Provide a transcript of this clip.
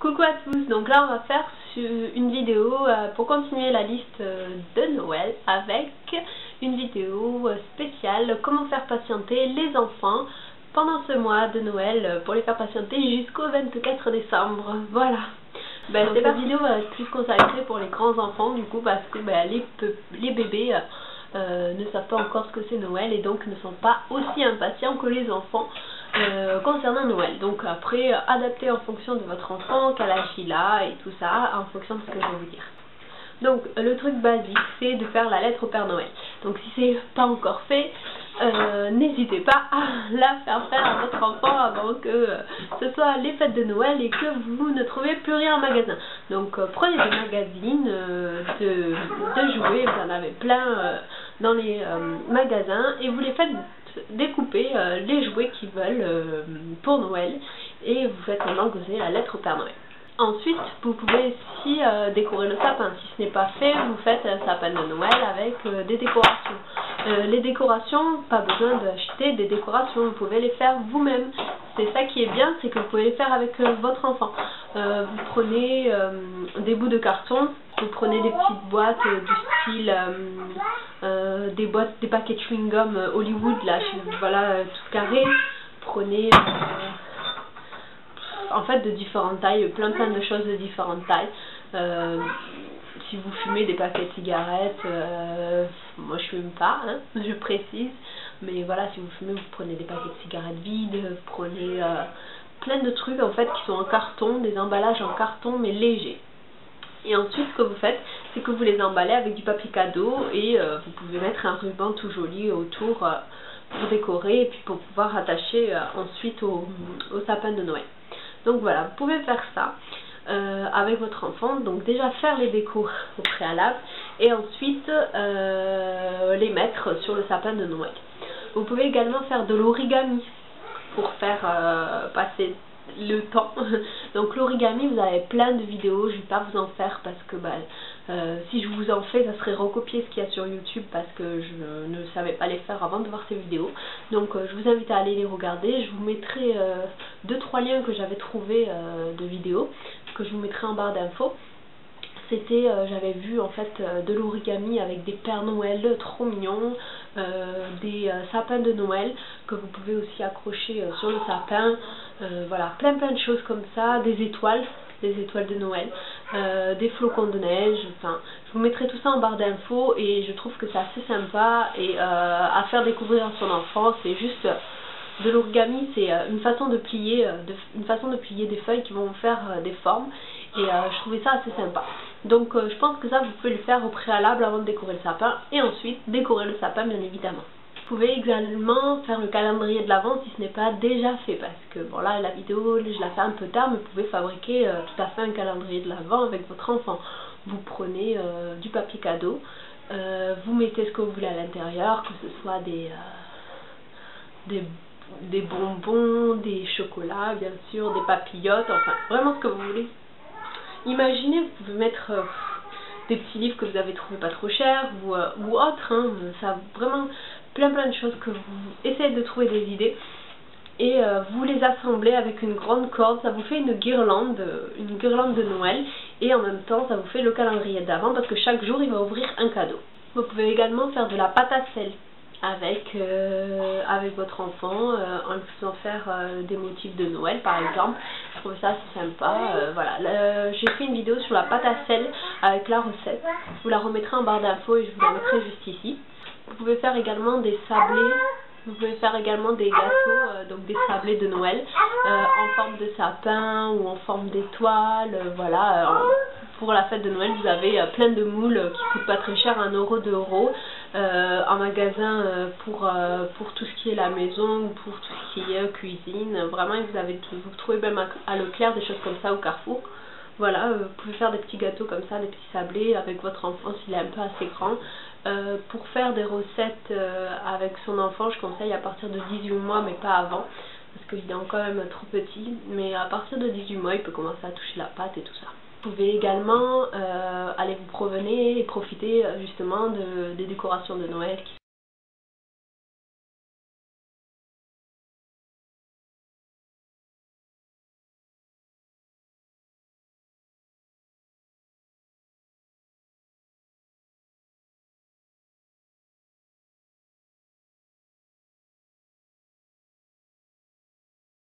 Coucou à tous, donc là on va faire une vidéo pour continuer la liste de Noël avec une vidéo spéciale comment faire patienter les enfants pendant ce mois de Noël pour les faire patienter jusqu'au 24 décembre, voilà. Cette vidéo va être plus consacrée pour les grands enfants du coup parce que les bébés ne savent pas encore ce que c'est Noël et donc ne sont pas aussi impatients que les enfants concernant Noël. Donc après, adaptez en fonction de votre enfant, quel âge il a et tout ça, en fonction de ce que je vais vous dire. Donc le truc basique, c'est de faire la lettre au Père Noël. Donc si c'est pas encore fait, n'hésitez pas à la faire à votre enfant avant que ce soit les fêtes de Noël et que vous ne trouviez plus rien en magasin. Donc prenez des magazines de jouets, vous en avez plein dans les magasins et vous les faites découper les jouets qu'ils veulent pour Noël et vous faites composer la lettre au Père Noël. Ensuite, vous pouvez aussi décorer le sapin. Si ce n'est pas fait, vous faites un sapin de Noël avec des décorations. Les décorations, pas besoin d'acheter des décorations, vous pouvez les faire vous-même. C'est ça qui est bien, c'est que vous pouvez les faire avec votre enfant. Vous prenez des bouts de carton, vous prenez des petites boîtes du style des paquets de chewing-gum Hollywood, là, voilà, tout carré. Prenez en fait de différentes tailles, plein de choses de différentes tailles. Si vous fumez des paquets de cigarettes, moi je fume pas, hein, je précise, mais voilà, si vous fumez, vous prenez des paquets de cigarettes vides, vous prenez plein de trucs en fait qui sont en carton, des emballages en carton mais légers. Et ensuite ce que vous faites, c'est que vous les emballez avec du papier cadeau et vous pouvez mettre un ruban tout joli autour pour décorer et puis pour pouvoir attacher ensuite au sapin de Noël. Donc voilà, vous pouvez faire ça avec votre enfant, donc déjà faire les décos au préalable et ensuite les mettre sur le sapin de Noël. Vous pouvez également faire de l'origami pour faire passer le temps. Donc l'origami, vous avez plein de vidéos, je ne vais pas vous en faire parce que si je vous en fais, ça serait recopier ce qu'il y a sur YouTube parce que je ne savais pas les faire avant de voir ces vidéos. Donc je vous invite à aller les regarder. Je vous mettrai 2-3 liens que j'avais trouvés de vidéos que je vous mettrai en barre d'infos. C'était, j'avais vu en fait de l'origami avec des Pères Noël trop mignons, des sapins de Noël que vous pouvez aussi accrocher sur le sapin, voilà, plein de choses comme ça, des étoiles de Noël, des flocons de neige, enfin, je vous mettrai tout ça en barre d'infos et je trouve que c'est assez sympa et à faire découvrir à son enfant. C'est juste de l'origami, c'est une façon de plier, des feuilles qui vont vous faire des formes. Et je trouvais ça assez sympa. Donc je pense que ça vous pouvez le faire au préalable avant de décorer le sapin et ensuite décorer le sapin bien évidemment. Vous pouvez également faire le calendrier de l'Avent si ce n'est pas déjà fait parce que bon là la vidéo je la fais un peu tard mais vous pouvez fabriquer tout à fait un calendrier de l'Avent avec votre enfant. Vous prenez du papier cadeau, vous mettez ce que vous voulez à l'intérieur, que ce soit des bonbons, des chocolats bien sûr, des papillotes, enfin vraiment ce que vous voulez. Imaginez, vous pouvez mettre des petits livres que vous avez trouvé pas trop chers ou autres, hein, ça vraiment plein de choses que vous essayez de trouver des idées et vous les assemblez avec une grande corde, ça vous fait une guirlande de Noël et en même temps ça vous fait le calendrier d'avant parce que chaque jour il va ouvrir un cadeau. Vous pouvez également faire de la pâte à sel avec votre enfant en lui faisant faire des motifs de Noël par exemple. Je trouve ça assez sympa. Voilà, j'ai fait une vidéo sur la pâte à sel avec la recette. Je vous la remettrai en barre d'infos et je vous la mettrai juste ici. Vous pouvez faire également des sablés. Vous pouvez faire également des gâteaux, donc des sablés de Noël en forme de sapin ou en forme d'étoile. Voilà, pour la fête de Noël, vous avez plein de moules qui coûtent pas très cher, 1 euro, 2 euros. En magasin pour tout ce qui est la maison ou pour tout ce qui est cuisine. Vraiment, vous trouvez même à Leclerc des choses comme ça au Carrefour. Voilà, vous pouvez faire des petits gâteaux comme ça, des petits sablés avec votre enfant s'il est un peu assez grand. Pour faire des recettes avec son enfant, je conseille à partir de 18 mois mais pas avant parce qu'il est quand même trop petit, mais à partir de 18 mois il peut commencer à toucher la pâte et tout ça. Vous pouvez également aller vous promener et profiter justement des décorations de Noël qui